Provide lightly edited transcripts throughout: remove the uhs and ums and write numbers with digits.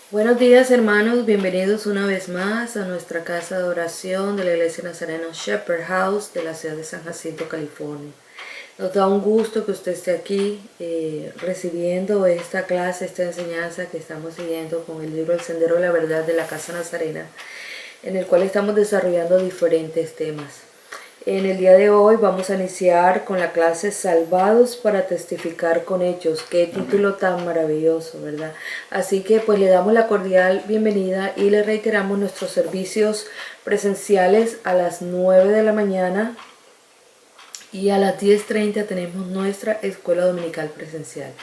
Buenos días hermanos, bienvenidos una vez más a nuestra casa de oración de la Iglesia Nazareno Shepherd House de la ciudad de San Jacinto, California. Nos da un gusto que usted esté aquí recibiendo esta clase, esta enseñanza que estamos siguiendo con el libro El Sendero de la Verdad de la Casa Nazarena, en el cual estamos desarrollando diferentes temas. En el día de hoy vamos a iniciar con la clase Salvados para testificar con hechos. Qué título tan maravilloso, ¿verdad? Así que pues le damos la cordial bienvenida y le reiteramos nuestros servicios presenciales a las 9 de la mañana y a las 10:30 tenemos nuestra escuela dominical presencial.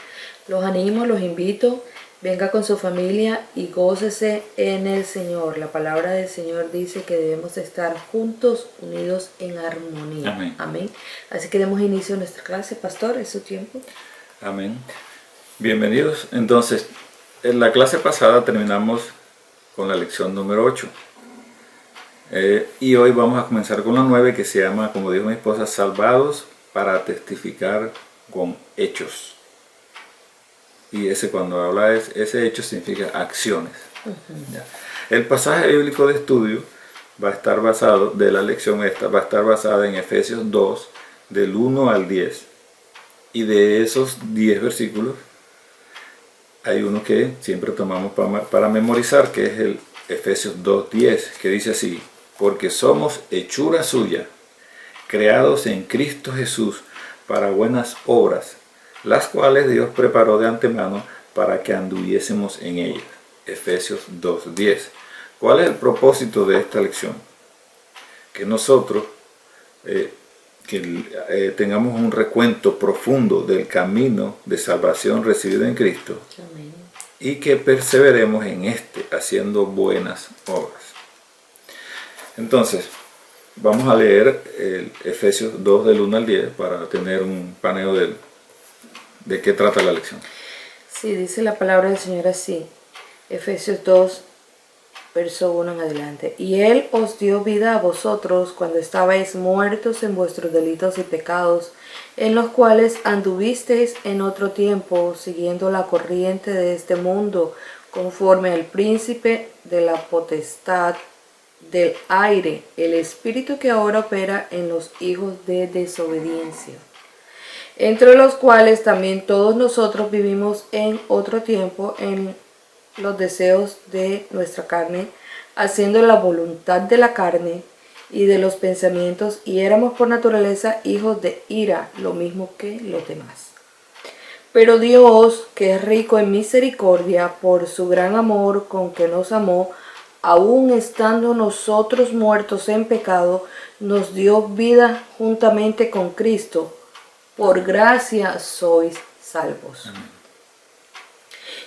Los animo, los invito. Venga con su familia y gócese en el Señor. La palabra del Señor dice que debemos estar juntos, unidos en armonía. Amén. Amén. Así que demos inicio a nuestra clase. Pastor, ¿es su tiempo? Amén. Bienvenidos. Entonces, en la clase pasada terminamos con la lección número 8. Y hoy vamos a comenzar con la 9, que se llama, como dijo mi esposa, Salvados para testificar con hechos. Y ese, cuando habla de ese hecho, significa acciones. ¿Ya? El pasaje bíblico de estudio va a estar basado, de la lección esta, va a estar basada en Efesios 2, del 1 al 10. Y de esos 10 versículos, hay uno que siempre tomamos para memorizar, que es el Efesios 2:10, que dice así: porque somos hechura suya, creados en Cristo Jesús para buenas obras, las cuales Dios preparó de antemano para que anduviésemos en ellas. Efesios 2:10. ¿Cuál es el propósito de esta lección? Que nosotros tengamos un recuento profundo del camino de salvación recibido en Cristo. Amén. Y que perseveremos en haciendo buenas obras. Entonces, vamos a leer el Efesios 2 del 1 al 10 para tener un paneo de qué trata la lección. Sí, dice la palabra del Señor así. Efesios 2, verso 1 en adelante. Y Él os dio vida a vosotros cuando estabais muertos en vuestros delitos y pecados, en los cuales anduvisteis en otro tiempo, siguiendo la corriente de este mundo, conforme al príncipe de la potestad del aire, el espíritu que ahora opera en los hijos de desobediencia, entre los cuales también todos nosotros vivimos en otro tiempo en los deseos de nuestra carne, haciendo la voluntad de la carne y de los pensamientos, y éramos por naturaleza hijos de ira, lo mismo que los demás. Pero Dios, que es rico en misericordia, por su gran amor con que nos amó, aun estando nosotros muertos en pecado, nos dio vida juntamente con Cristo. Por gracia sois salvos. Amén.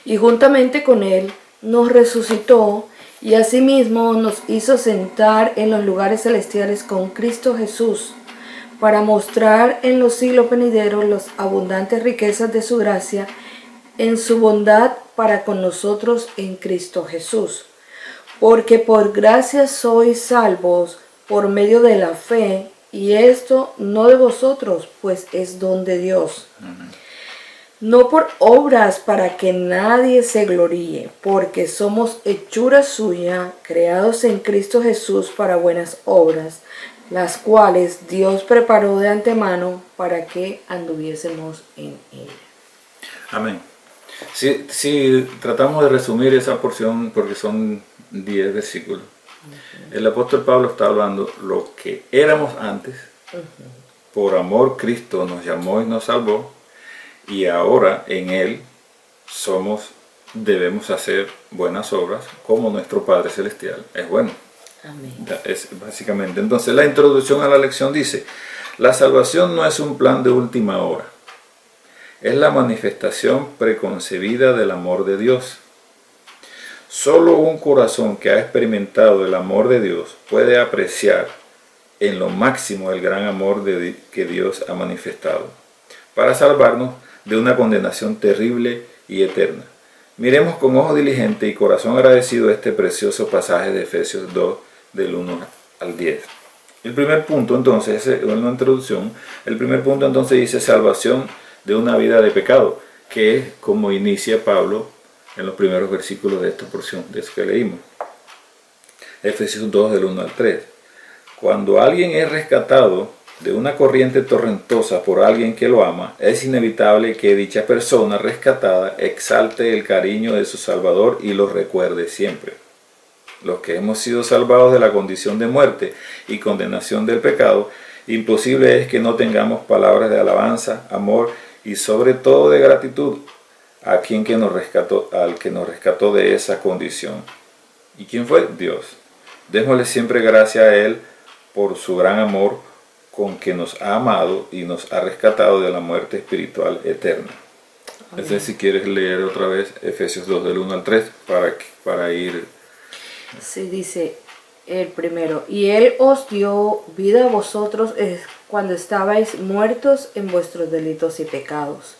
Y juntamente con Él nos resucitó y asimismo nos hizo sentar en los lugares celestiales con Cristo Jesús, para mostrar en los siglos venideros las abundantes riquezas de su gracia en su bondad para con nosotros en Cristo Jesús. Porque por gracia sois salvos por medio de la fe, y esto no de vosotros, pues es don de Dios. Amén. No por obras para que nadie se gloríe, porque somos hechura suya, creados en Cristo Jesús para buenas obras, las cuales Dios preparó de antemano para que anduviésemos en ella. Amén. Si tratamos de resumir esa porción, porque son 10 versículos, el apóstol Pablo está hablando lo que éramos antes. Por amor Cristo nos llamó y nos salvó, y ahora en Él debemos hacer buenas obras como nuestro Padre Celestial es bueno. Amén. Es básicamente. Entonces la introducción a la lección dice: la salvación no es un plan de última hora, es la manifestación preconcebida del amor de Dios. Solo un corazón que ha experimentado el amor de Dios puede apreciar en lo máximo el gran amor que Dios ha manifestado para salvarnos de una condenación terrible y eterna. Miremos con ojo diligente y corazón agradecido este precioso pasaje de Efesios 2 del 1 al 10. El primer punto entonces, es una introducción, el primer punto entonces dice salvación de una vida de pecado, que es como inicia Pablo en los primeros versículos de esta porción, de eso que leímos. Efesios 2 del 1 al 3. Cuando alguien es rescatado de una corriente torrentosa por alguien que lo ama, es inevitable que dicha persona rescatada exalte el cariño de su Salvador y lo recuerde siempre. Los que hemos sido salvados de la condición de muerte y condenación del pecado, imposible es que no tengamos palabras de alabanza, amor y sobre todo de gratitud a quien que nos rescató, al que nos rescató de esa condición. ¿Y quién fue? Dios. Démosle siempre gracias a Él por su gran amor con que nos ha amado y nos ha rescatado de la muerte espiritual eterna. Entonces, si quieres leer otra vez Efesios 2 del 1 al 3 para ir. Sí, dice el primero, y Él os dio vida a vosotros cuando estabais muertos en vuestros delitos y pecados,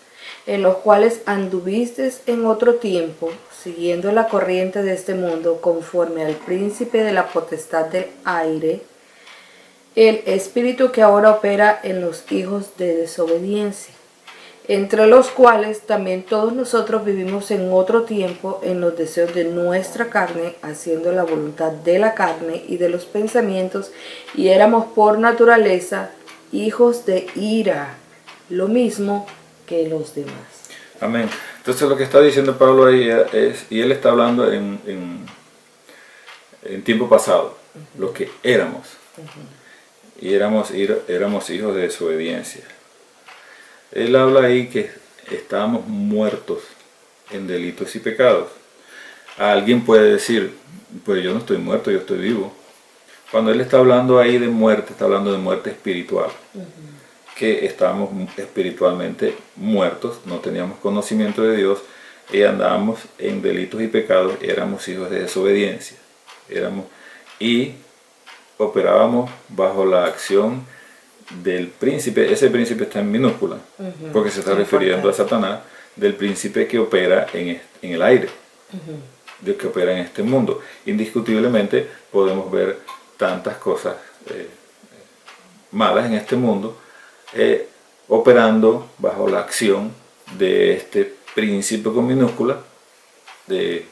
en los cuales anduvisteis en otro tiempo, siguiendo la corriente de este mundo, conforme al príncipe de la potestad del aire, el espíritu que ahora opera en los hijos de desobediencia, entre los cuales también todos nosotros vivimos en otro tiempo en los deseos de nuestra carne, haciendo la voluntad de la carne y de los pensamientos, y éramos por naturaleza hijos de ira, lo mismo que los demás. Amén. Entonces lo que está diciendo Pablo ahí es, y él está hablando en tiempo pasado, lo que éramos. Y éramos hijos de desobediencia. Él habla ahí que estábamos muertos en delitos y pecados. Alguien puede decir, pues yo no estoy muerto, yo estoy vivo. Cuando él está hablando ahí de muerte, está hablando de muerte espiritual. Que estábamos espiritualmente muertos, no teníamos conocimiento de Dios y andábamos en delitos y pecados, éramos hijos de desobediencia. Y operábamos bajo la acción del príncipe. Ese príncipe está en minúscula, porque se está refiriendo a Satanás, del príncipe que opera en el aire, del que opera en este mundo. Indiscutiblemente podemos ver tantas cosas malas en este mundo, operando bajo la acción de este príncipe con minúscula de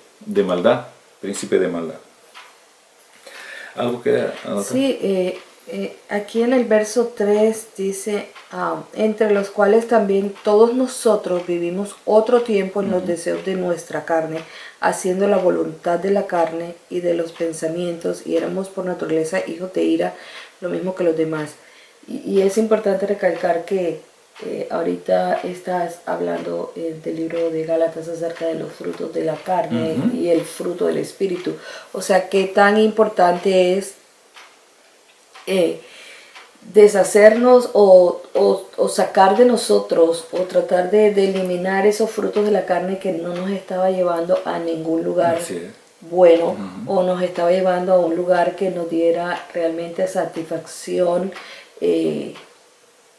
maldad, príncipe de maldad. ¿Algo que anotar? Sí, aquí en el verso 3 dice, entre los cuales también todos nosotros vivimos otro tiempo en los deseos de nuestra carne, haciendo la voluntad de la carne y de los pensamientos, y éramos por naturaleza hijos de ira, lo mismo que los demás. Y es importante recalcar que ahorita estás hablando del libro de Gálatas acerca de los frutos de la carne y el fruto del espíritu. O sea, qué tan importante es deshacernos o sacar de nosotros o tratar de eliminar esos frutos de la carne que no nos estaba llevando a ningún lugar bueno, o nos estaba llevando a un lugar que nos diera realmente satisfacción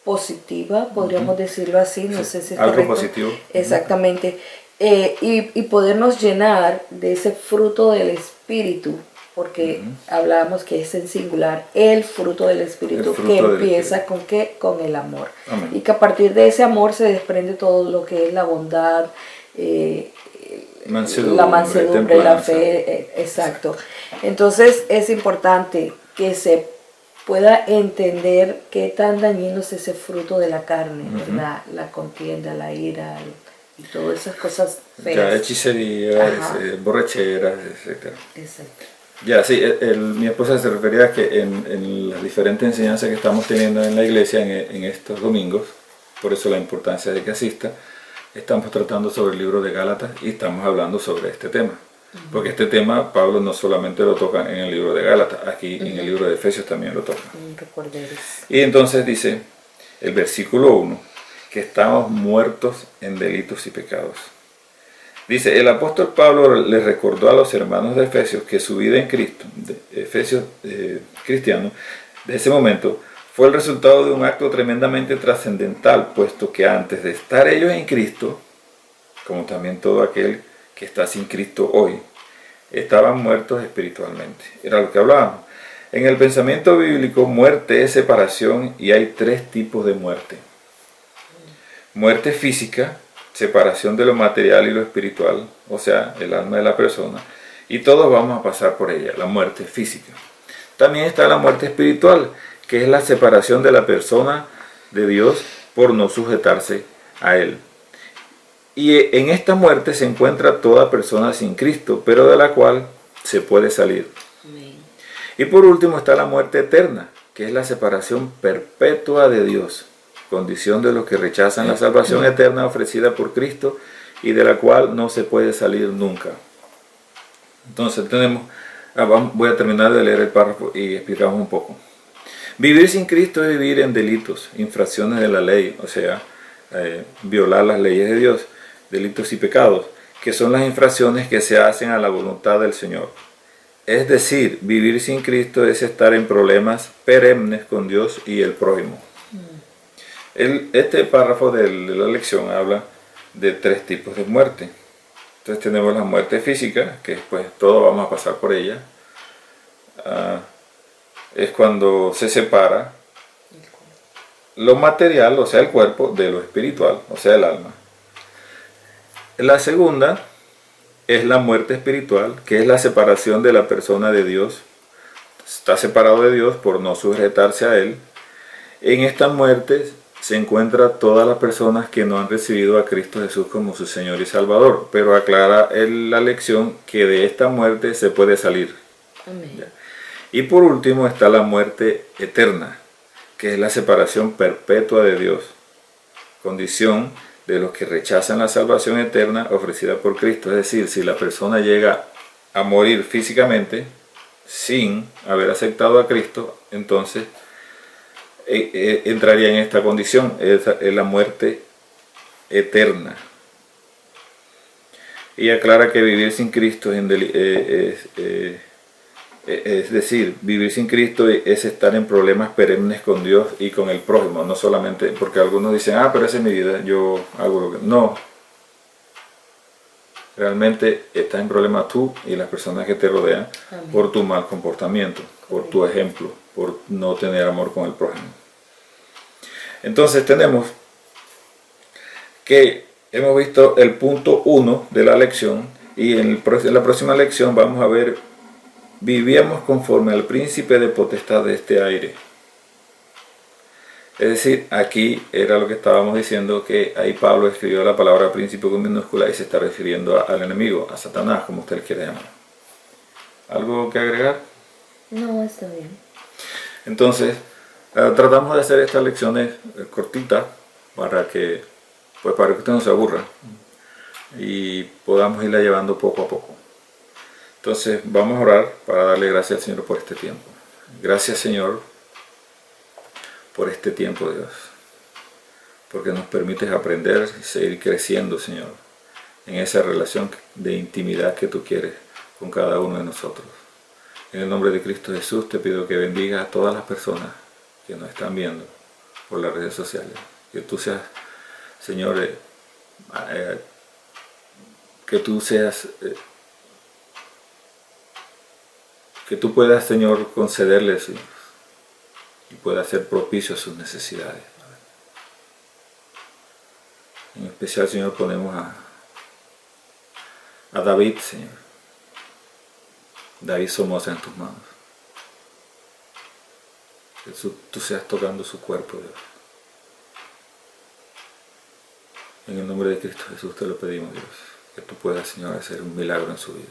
positiva, podríamos decirlo así, no sé si es algo correcto. positivo. Exactamente. Y podernos llenar de ese fruto del espíritu, porque hablábamos que es en singular el fruto del espíritu, que empieza con ¿qué? Con el amor. Amén. Y que a partir de ese amor se desprende todo lo que es la bondad, la mansedumbre, la fe, exacto. Entonces es importante que se pueda entender qué tan dañino es ese fruto de la carne, ¿verdad? La contienda, la ira y todas esas cosas feas. Ya, hechicería, borracheras, etc. Exacto. Ya, sí, mi esposa se refería a que en las diferentes enseñanzas que estamos teniendo en la iglesia en estos domingos, por eso la importancia de que asista, estamos tratando sobre el libro de Gálatas y estamos hablando sobre este tema. Porque este tema Pablo no solamente lo toca en el libro de Gálatas, aquí en el libro de Efesios también lo toca. Y entonces dice el versículo 1, que estamos muertos en delitos y pecados. Dice, el apóstol Pablo le recordó a los hermanos de Efesios que su vida en Cristo, Efesios cristianos, de ese momento, fue el resultado de un acto tremendamente trascendental, puesto que antes de estar ellos en Cristo, como también todo aquel que está sin Cristo hoy, estaban muertos espiritualmente. Era lo que hablábamos. En el pensamiento bíblico, muerte es separación y hay tres tipos de muerte. Muerte física, separación de lo material y lo espiritual, o sea, el alma de la persona, y todos vamos a pasar por ella, la muerte física. También está la muerte espiritual, que es la separación de la persona de Dios por no sujetarse a Él. Y en esta muerte se encuentra toda persona sin Cristo, pero de la cual se puede salir. Amén. Y por último está la muerte eterna, que es la separación perpetua de Dios, condición de los que rechazan la salvación eterna ofrecida por Cristo y de la cual no se puede salir nunca. Entonces voy a terminar de leer el párrafo y explicamos un poco. Vivir sin Cristo es vivir en delitos, infracciones de la ley, o sea, violar las leyes de Dios, delitos y pecados, que son las infracciones que se hacen a la voluntad del Señor. Es decir, vivir sin Cristo es estar en problemas perennes con Dios y el prójimo. Este párrafo de la lección habla de 3 tipos de muerte. Entonces tenemos la muerte física, que pues todos vamos a pasar por ella. Es cuando se separa lo material, o sea el cuerpo, de lo espiritual, o sea el alma. La segunda es la muerte espiritual, que es la separación de la persona de Dios. Está separado de Dios por no sujetarse a Él. En esta muerte se encuentra todas las personas que no han recibido a Cristo Jesús como su Señor y Salvador, pero aclara en la lección que de esta muerte se puede salir. Amén. Y por último está la muerte eterna, que es la separación perpetua de Dios, condición de los que rechazan la salvación eterna ofrecida por Cristo. Es decir, si la persona llega a morir físicamente sin haber aceptado a Cristo, entonces entraría en esta condición, es la muerte eterna. Y aclara que vivir sin Cristo es decir, vivir sin Cristo es estar en problemas perennes con Dios y con el prójimo, no solamente porque algunos dicen, pero esa es mi vida, yo hago lo que... No, realmente estás en problemas tú y las personas que te rodean. Amén. Por tu mal comportamiento, por tu ejemplo, por no tener amor con el prójimo. Entonces tenemos que hemos visto el punto 1 de la lección y en la próxima lección vamos a ver: vivíamos conforme al príncipe de potestad de este aire. Es decir, aquí era lo que estábamos diciendo, que ahí Pablo escribió la palabra príncipe con minúscula y se está refiriendo al enemigo, a Satanás, como usted le quiere llamar. ¿Algo que agregar? No, está bien. Entonces, tratamos de hacer estas lecciones cortitas para que usted no se aburra y podamos irla llevando poco a poco. Entonces vamos a orar para darle gracias al Señor por este tiempo. Gracias, Señor, por este tiempo, Dios, porque nos permites aprender y seguir creciendo, Señor, en esa relación de intimidad que tú quieres con cada uno de nosotros. En el nombre de Cristo Jesús te pido que bendiga a todas las personas que nos están viendo por las redes sociales. Que tú seas, Señor, que tú puedas, Señor, concederles y puedas ser propicio a sus necesidades. En especial, Señor, ponemos a David, Señor. David Somoza en tus manos. Que tú seas tocando su cuerpo, Dios. En el nombre de Cristo Jesús te lo pedimos, Dios. Que tú puedas, Señor, hacer un milagro en su vida.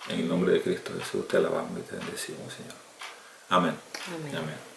En el nombre de Cristo Jesús te alabamos y te bendecimos, Señor. Amén. Amén. Amén.